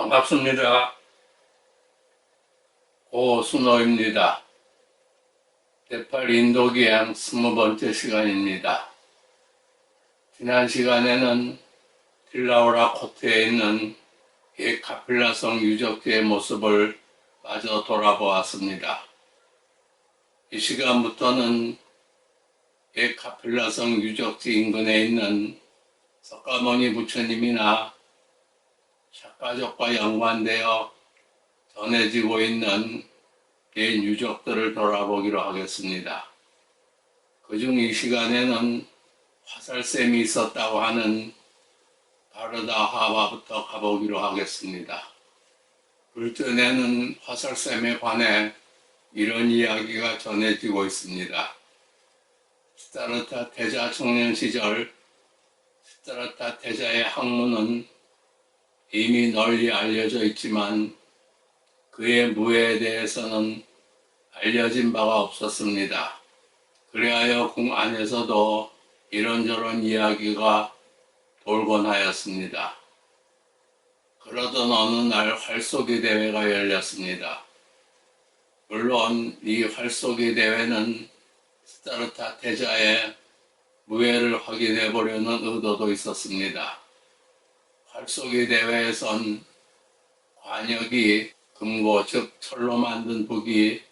반갑습니다. 고순호입니다. 네팔 인도기행 20번째 시간입니다. 지난 시간에는 틸라오라 코트에 있는 옛 카필라성 유적지의 모습을 마저 돌아보았습니다. 이 시간부터는 옛 카필라성 유적지 인근에 있는 석가모니 부처님이나 샤가족과 연관되어 전해지고 있는 옛 유적들을 돌아보기로 하겠습니다. 그중 이 시간에는 화살샘이 있었다고 하는 바르다하와부터 가보기로 하겠습니다. 불전에는 화살샘에 관해 이런 이야기가 전해지고 있습니다. 시다르타 태자 청년 시절 시다르타 태자의 학문은 이미 널리 알려져 있지만 그의 무예에 대해서는 알려진 바가 없었습니다. 그리하여 궁 안에서도 이런저런 이야기가 돌곤 하였습니다. 그러던 어느 날 활쏘기 대회가 열렸습니다. 물론 이 활쏘기 대회는 시다르타 태자의 무예를 확인해 보려는 의도도 있었습니다. 활쏘기 대회에선 관역이 금고 즉 철로 만든 북이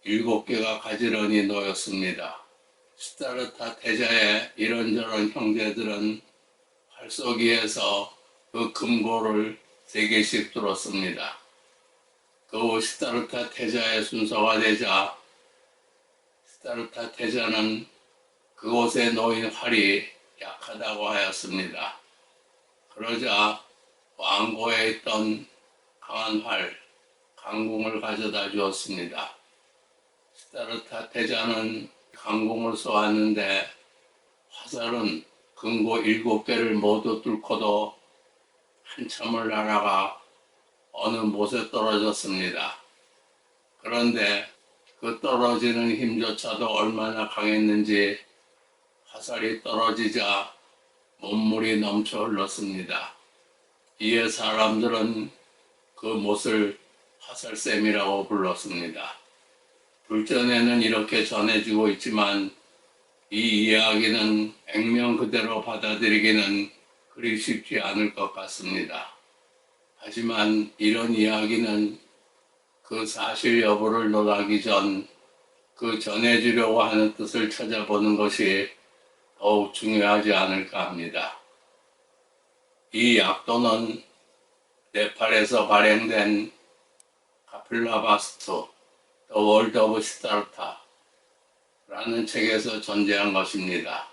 7개가 가지런히 놓였습니다. 시다르타 태자의 이런저런 형제들은 활쏘기에서 그 금고를 3개씩 들었습니다. 그 후 시다르타 태자의 순서가 되자 시다르타 태자는 그곳에 놓인 활이 약하다고 하였습니다. 그러자 왕고에 있던 강한 활, 강궁을 가져다 주었습니다. 시다르타 태자는 강궁을 쏘았는데 화살은 금고 7개를 모두 뚫고도 한참을 날아가 어느 못에 떨어졌습니다. 그런데 그 떨어지는 힘조차도 얼마나 강했는지 화살이 떨어지자 몸물이 넘쳐 흘렀습니다. 이에 사람들은 그 못을 화살샘이라고 불렀습니다. 불전에는 이렇게 전해지고 있지만 이 이야기는 액면 그대로 받아들이기는 그리 쉽지 않을 것 같습니다. 하지만 이런 이야기는 그 사실 여부를 논하기 전 그 전해주려고 하는 뜻을 찾아보는 것이 더욱 중요하지 않을까 합니다. 이 약도는 네팔에서 발행된 카필라바스투, The World of Siddhartha 라는 책에서 전제한 것입니다.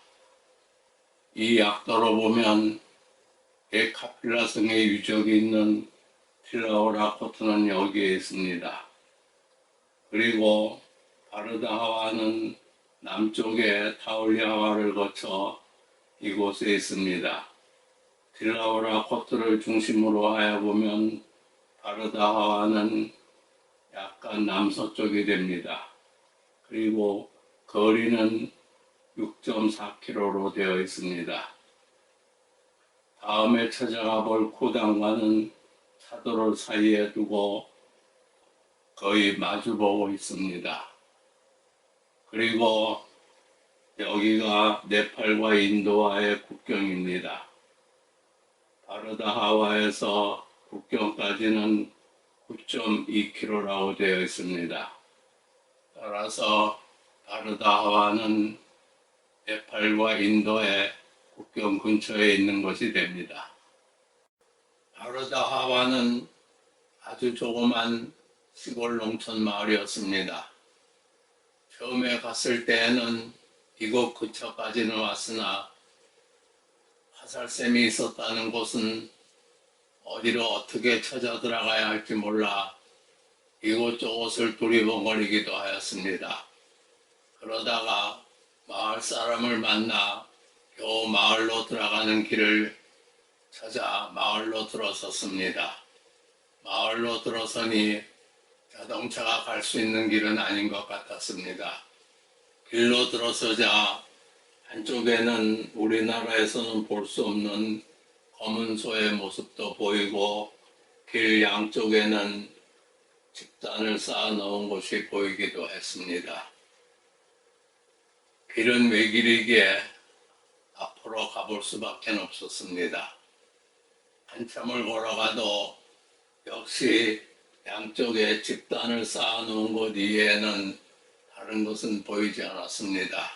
이 약도로 보면 옛 카필라성의 유적이 있는 틸라오라 코트는 여기에 있습니다. 그리고 바르다하와는 남쪽에 타울리하와를 거쳐 이곳에 있습니다. 틸라오라 코트를 중심으로 하여 보면 바르다하와는 약간 남서쪽이 됩니다. 그리고 거리는 6.4km로 되어 있습니다. 다음에 찾아가 볼 쿠당과는 차도를 사이에 두고 거의 마주보고 있습니다. 그리고 여기가 네팔과 인도와의 국경입니다. 바르다하와에서 국경까지는 9.2km라고 되어 있습니다. 따라서 바르다하와는 네팔과 인도의 국경 근처에 있는 것이 됩니다. 바르다하와는 아주 조그만 시골 농촌 마을이었습니다. 처음에 갔을 때에는 이곳 근처까지는 왔으나 화살샘이 있었다는 곳은 어디로 어떻게 찾아 들어가야 할지 몰라 이곳저곳을 두리번거리기도 하였습니다. 그러다가 마을 사람을 만나 겨우 마을로 들어가는 길을 찾아 마을로 들어섰습니다. 마을로 들어서니 자동차가 갈 수 있는 길은 아닌 것 같았습니다. 길로 들어서자 한쪽에는 우리나라에서는 볼 수 없는 검은 소의 모습도 보이고 길 양쪽에는 집단을 쌓아 놓은 곳이 보이기도 했습니다. 길은 외길이기에 앞으로 가볼 수밖에 없었습니다. 한참을 걸어가도 역시 양쪽에 집단을 쌓아 놓은 곳 이외에는 다른 것은 보이지 않았습니다.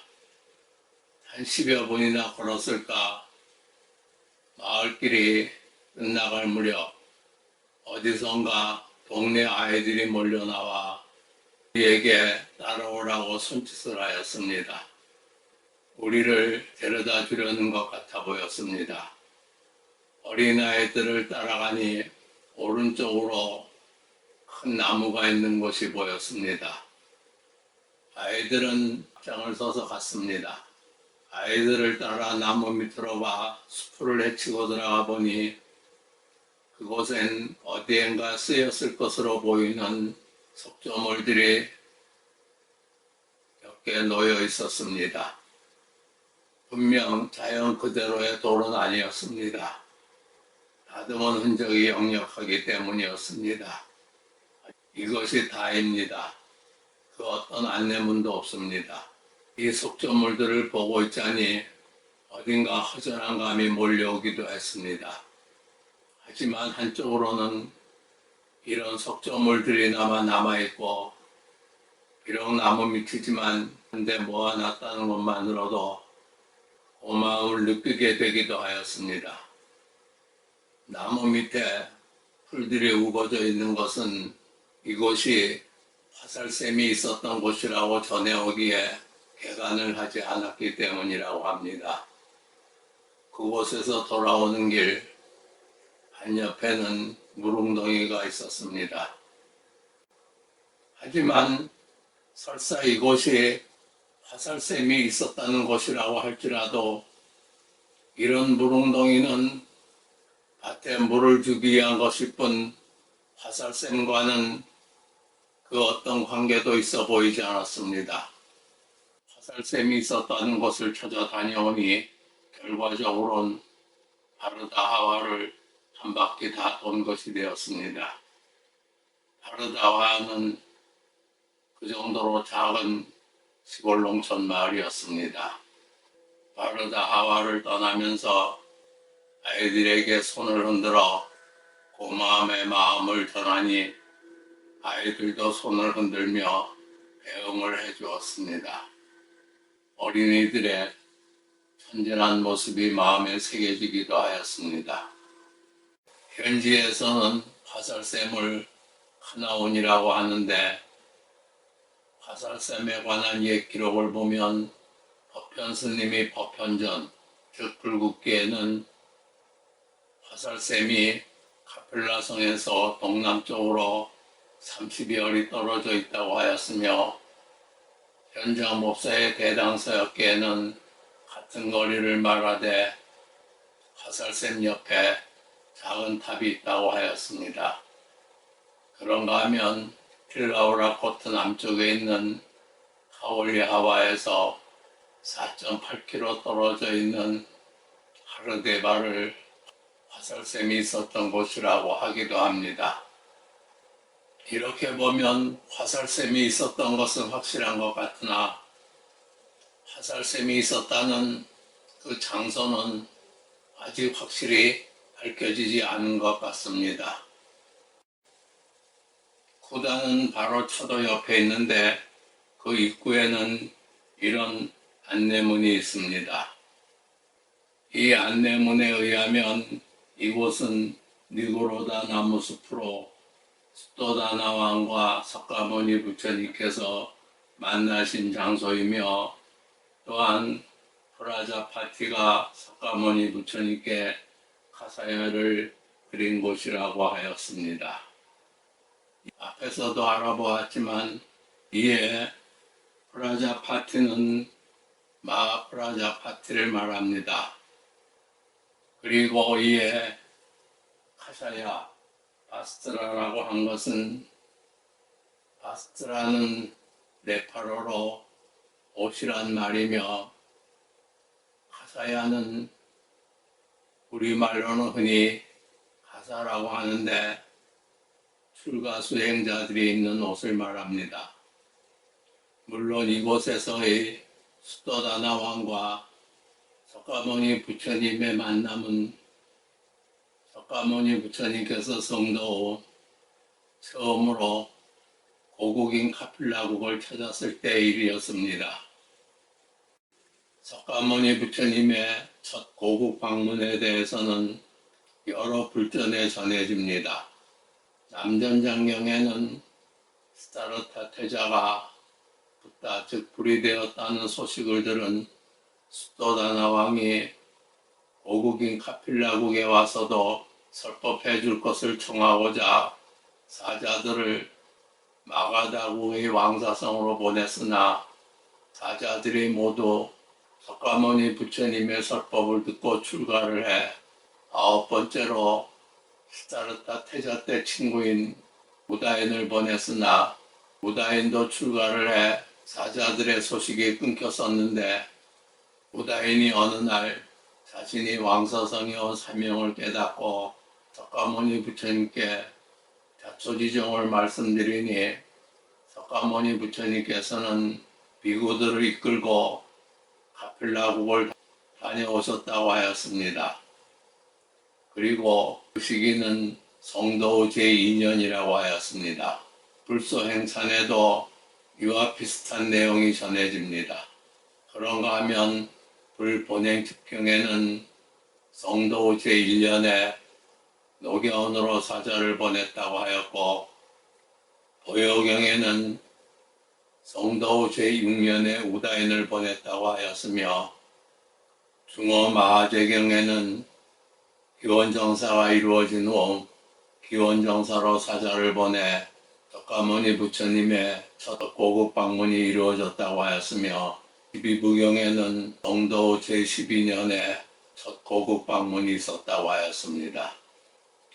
한 10여 분이나 걸었을까 마을길이 끝나갈 무렵 어디선가 동네 아이들이 몰려나와 우리에게 따라오라고 손짓을 하였습니다. 우리를 데려다 주려는 것 같아 보였습니다. 어린아이들을 따라가니 오른쪽으로 큰 나무가 있는 곳이 보였습니다. 아이들은 앞장을 서서 갔습니다. 아이들을 따라 나무 밑으로 가 숲을 헤치고 들어가 보니 그곳엔 어디엔가 쓰였을 것으로 보이는 석조물들이 몇 개 놓여 있었습니다. 분명 자연 그대로의 돌은 아니었습니다. 다듬은 흔적이 역력하기 때문이었습니다. 이것이 다입니다. 그 어떤 안내문도 없습니다. 이 석조물들을 보고 있자니 어딘가 허전한 감이 몰려오기도 했습니다. 하지만 한쪽으로는 이런 석조물들이 남아있고 비록 나무 밑이지만 한데 모아놨다는 것만으로도 고마움을 느끼게 되기도 하였습니다. 나무 밑에 풀들이 우거져 있는 것은 이곳이 화살샘이 있었던 곳이라고 전해오기에 개간을 하지 않았기 때문이라고 합니다. 그곳에서 돌아오는 길 한옆에는 물웅덩이가 있었습니다. 하지만 설사 이곳이 화살샘이 있었다는 곳이라고 할지라도 이런 물웅덩이는 밭에 물을 주기 위한 것일 뿐 화살샘과는 그 어떤 관계도 있어 보이지 않았습니다. 화살샘이 있었다는 곳을 찾아다녀오니 결과적으로는 바르다 하와를 한 바퀴 다 돈 것이 되었습니다. 바르다하와는 그 정도로 작은 시골 농촌 마을이었습니다. 바르다하와를 떠나면서 아이들에게 손을 흔들어 고마움의 마음을 전하니 아이들도 손을 흔들며 배웅을 해주었습니다. 어린이들의 천진한 모습이 마음에 새겨지기도 하였습니다. 현지에서는 화살샘을 하나온이라고 하는데 화살샘에 관한 옛 기록을 보면 법현 스님이 법현전, 즉 불국기에는 화살샘이 카펠라성에서 동남쪽으로 30여리 떨어져 있다고 하였으며 현장 목사의 대당서였기에는 같은 거리를 말하되 화살샘 옆에 작은 탑이 있다고 하였습니다. 그런가 하면 필라우라 코트 남쪽에 있는 카올리하와에서 4.8km 떨어져 있는 하르데바를 화살샘이 있었던 곳이라고 하기도 합니다. 이렇게 보면 화살샘이 있었던 것은 확실한 것 같으나 화살샘이 있었다는 그 장소는 아직 확실히 밝혀지지 않은 것 같습니다. 구단은 바로 차도 옆에 있는데 그 입구에는 이런 안내문이 있습니다. 이 안내문에 의하면 이곳은 니고로다 나무숲으로 수도다나 왕과 석가모니 부처님께서 만나신 장소이며 또한 프라자파티가 석가모니 부처님께 카사야를 드린 곳이라고 하였습니다. 앞에서도 알아보았지만 이에 프라자파티는 마하프라자파티를 말합니다. 그리고 이에 카샤야, 바스트라라고 한 것은 바스트라는 네팔어로 옷이란 말이며 카사야는 우리말로는 흔히 가사라고 하는데 출가 수행자들이 입는 옷을 말합니다. 물론 이곳에서의 수도다나 왕과 석가모니 부처님의 만남은 석가모니 부처님께서 성도 후 처음으로 고국인 카필라국을 찾았을 때의 일이었습니다. 석가모니 부처님의 첫 고국 방문에 대해서는 여러 불전에 전해집니다. 남전장경에는 스타르타 태자가 붓다 즉 불이 되었다는 소식을 들은 수도다나 왕이 고국인 카필라국에 와서도 설법해 줄 것을 청하고자 사자들을 마가다국의 왕사성으로 보냈으나 사자들이 모두 석가모니 부처님의 설법을 듣고 출가를 해 9번째로 스타르타 태자 때 친구인 무다인을 보냈으나 무다인도 출가를 해 사자들의 소식이 끊겼었는데 무다인이 어느 날 자신이 왕사성이어 사명을 깨닫고 석가모니 부처님께 자초지종을 말씀드리니 석가모니 부처님께서는 비구들을 이끌고 카필라국을 다녀오셨다고 하였습니다. 그리고 그 시기는 성도 제2년이라고 하였습니다. 불소행산에도 이와 비슷한 내용이 전해집니다. 그런가 하면 불본행집경에는 성도 제1년에 노견으로 사자를 보냈다고 하였고 보효경에는 성도 제6년에 우다인을 보냈다고 하였으며 중어마하제경에는 기원정사가 이루어진 후 기원정사로 사자를 보내 석가모니 부처님의 첫 고국 방문이 이루어졌다고 하였으며 십이부경에는 성도 제12년에 첫 고국 방문이 있었다고 하였습니다.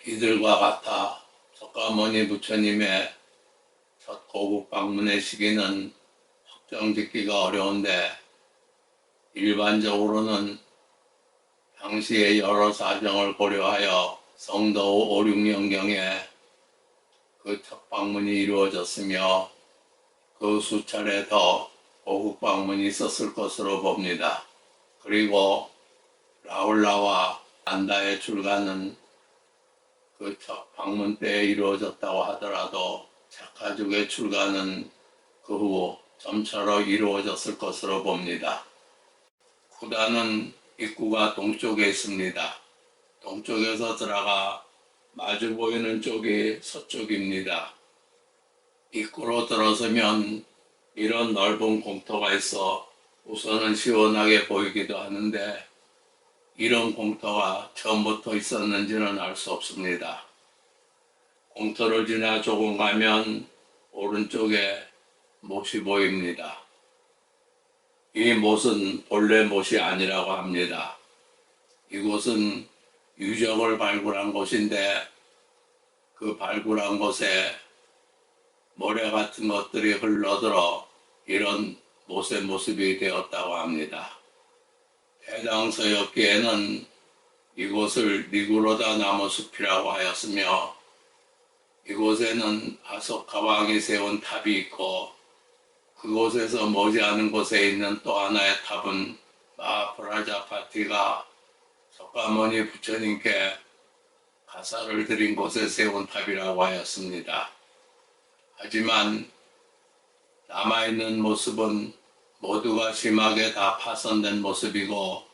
이들과 같아 석가모니 부처님의 첫 고국 방문의 시기는 확정짓기가 어려운데 일반적으로는 당시의 여러 사정을 고려하여 성도 5, 6년경에 그 첫 방문이 이루어졌으며 그 수차례 더 고국 방문이 있었을 것으로 봅니다. 그리고 라울라와 안다의 출가는 그 첫 방문 때에 이루어졌다고 하더라도 자카죽의 출가는 그 후 점차로 이루어졌을 것으로 봅니다. 쿠다는 입구가 동쪽에 있습니다. 동쪽에서 들어가 마주 보이는 쪽이 서쪽입니다. 입구로 들어서면 이런 넓은 공터가 있어 우선은 시원하게 보이기도 하는데 이런 공터가 처음부터 있었는지는 알 수 없습니다. 공터를 지나 조금 가면 오른쪽에 못이 보입니다. 이 못은 본래 못이 아니라고 합니다. 이곳은 유적을 발굴한 곳인데 그 발굴한 곳에 모래 같은 것들이 흘러들어 이런 못의 모습이 되었다고 합니다. 해당 서역기에는 이곳을 니구로다 나무숲이라고 하였으며 이곳에는 아소카 왕이 세운 탑이 있고 그곳에서 머지않은 곳에 있는 또 하나의 탑은 마하프라자파티가 석가모니 부처님께 가사를 드린 곳에 세운 탑이라고 하였습니다. 하지만 남아있는 모습은 모두가 심하게 다 파손된 모습이고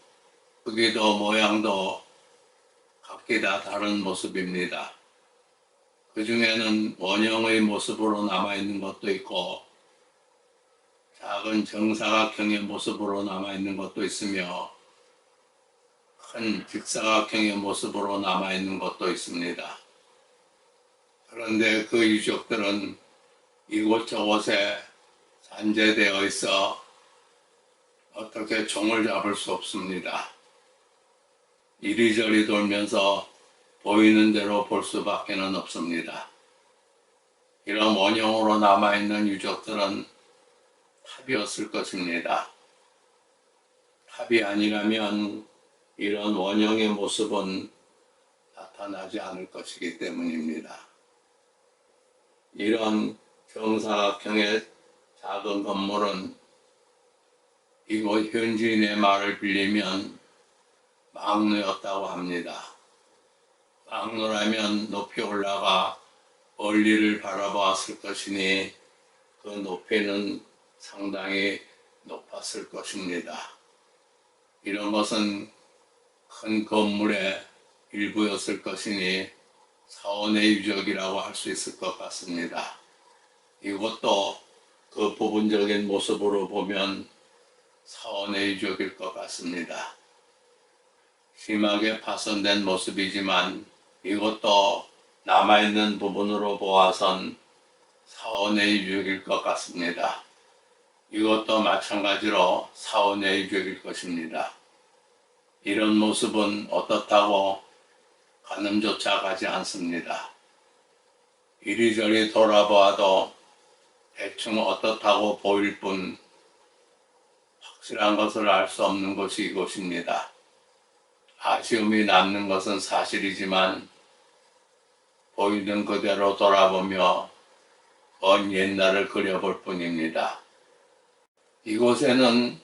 크기도 모양도 각기 다 다른 모습입니다. 그 중에는 원형의 모습으로 남아있는 것도 있고 작은 정사각형의 모습으로 남아있는 것도 있으며 큰 직사각형의 모습으로 남아있는 것도 있습니다. 그런데 그 유적들은 이곳저곳에 산재되어 있어 어떻게 종을 잡을 수 없습니다. 이리저리 돌면서 보이는 대로 볼 수밖에 없습니다. 이런 원형으로 남아있는 유적들은 탑이었을 것입니다. 탑이 아니라면 이런 원형의 모습은 나타나지 않을 것이기 때문입니다. 이런 정사각형의 작은 건물은 이곳 현지인의 말을 빌리면 망루였다고 합니다. 망루라면 높이 올라가 멀리를 바라보았을 것이니 그 높이는 상당히 높았을 것입니다. 이런 것은 큰 건물의 일부였을 것이니 사원의 유적이라고 할 수 있을 것 같습니다. 이것도 그 부분적인 모습으로 보면 사원의 유적일 것 같습니다. 심하게 파손된 모습이지만 이것도 남아있는 부분으로 보아선 사원의 유적일 것 같습니다. 이것도 마찬가지로 사원의 유적일 것입니다. 이런 모습은 어떻다고 가늠조차 가지 않습니다. 이리저리 돌아보아도 대충 어떻다고 보일 뿐 확실한 것을 알 수 없는 것이 이곳입니다. 아쉬움이 남는 것은 사실이지만 보이는 그대로 돌아보며 먼 옛날을 그려볼 뿐입니다. 이곳에는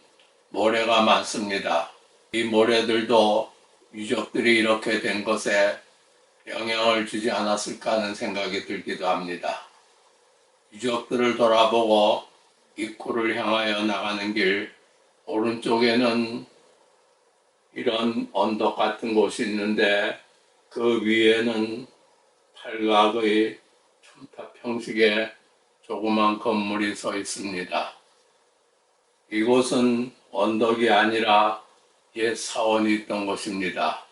모래가 많습니다. 이 모래들도 유적들이 이렇게 된 것에 영향을 주지 않았을까 하는 생각이 들기도 합니다. 유적들을 돌아보고 입구를 향하여 나가는 길 오른쪽에는 이런 언덕 같은 곳이 있는데 그 위에는 팔각의 첨탑 형식의 조그만 건물이 서 있습니다. 이곳은 언덕이 아니라 옛 사원이 있던 곳입니다.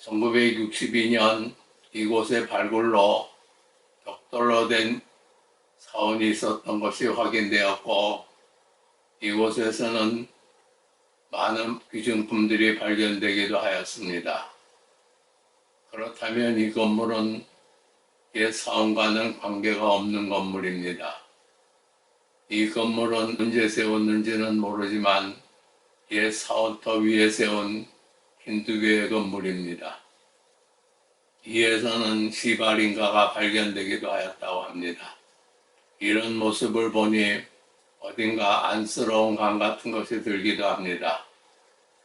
1962년 이곳의 발굴로 벽돌로 된 사원이 있었던 것이 확인되었고 이곳에서는 많은 귀중품들이 발견되기도 하였습니다. 그렇다면 이 건물은 옛 사원과는 관계가 없는 건물입니다. 이 건물은 언제 세웠는지는 모르지만 옛 사원터 위에 세운 힌두교의 건물입니다. 이에서는 시발인가가 발견되기도 하였다고 합니다. 이런 모습을 보니 어딘가 안쓰러운 감 같은 것이 들기도 합니다.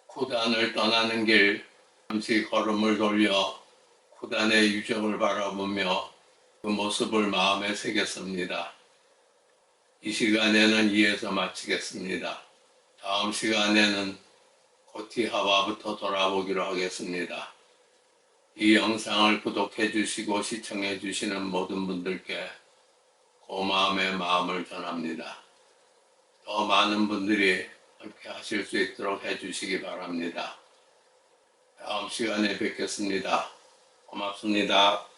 쿠단을 떠나는 길 잠시 걸음을 돌려 쿠단의 유적을 바라보며 그 모습을 마음에 새겼습니다. 이 시간에는 이에서 마치겠습니다. 다음 시간에는 고티하와부터 돌아보기로 하겠습니다. 이 영상을 구독해 주시고 시청해 주시는 모든 분들께 고마움의 마음을 전합니다. 더 많은 분들이 함께 하실 수 있도록 해주시기 바랍니다. 다음 시간에 뵙겠습니다. 고맙습니다.